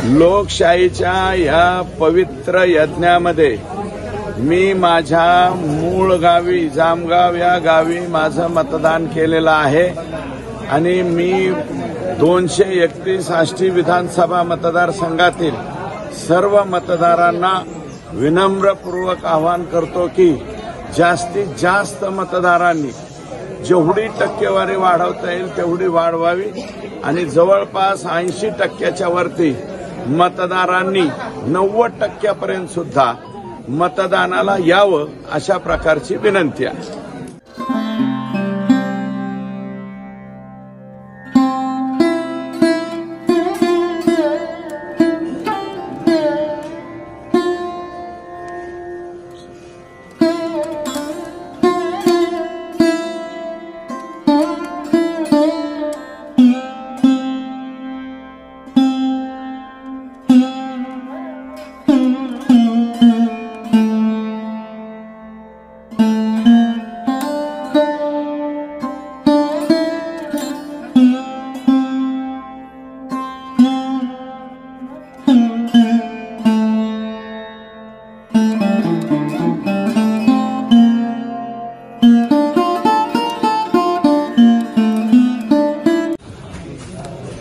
लोकशाहीच्या या पवित्र यज्ञामध्ये मी माझ्या मूळ गावी जामगाव या गावी माझं मतदान केलेलं आहे आणि मी 231 आष्टी विधानसभा मतदारसंघातील सर्व मतदारांना विनम्रपूर्वक आवाहन करतो की जास्तीत जास्त मतदारांनी जेवढी टक्केवारी वाढवता येईल तेवढी वाढवावी आणि जवळपास 80% वरती मतदारांनी 90% सुद्धा मतदानाला यावं अशा प्रकारची विनंती आहे।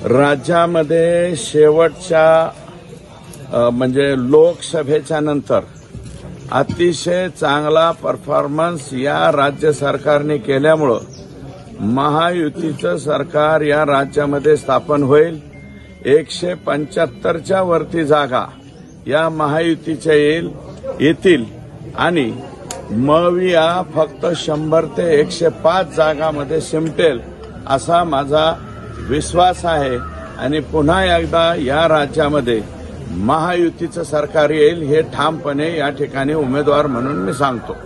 राज्यामध्ये शेवटच्या म्हणजे लोकसभेच्या नंतर अतिशय चांगला परफॉर्मन्स या राज्य सरकारने केल्यामुळे महायुतीचं सरकार या राज्यामध्ये स्थापन होईल। 175च्या वरती जागा या महायुतीच्या येतील आणि मविया फक्त 100 ते 105 जागांमध्ये सिमटेल असा माझा विश्वास आहे आणि पुन्हा एकदा या राज्यामध्ये महायुतीचं सरकार येईल हे ठामपणे या ठिकाणी उमेदवार म्हणून मी सांगतो।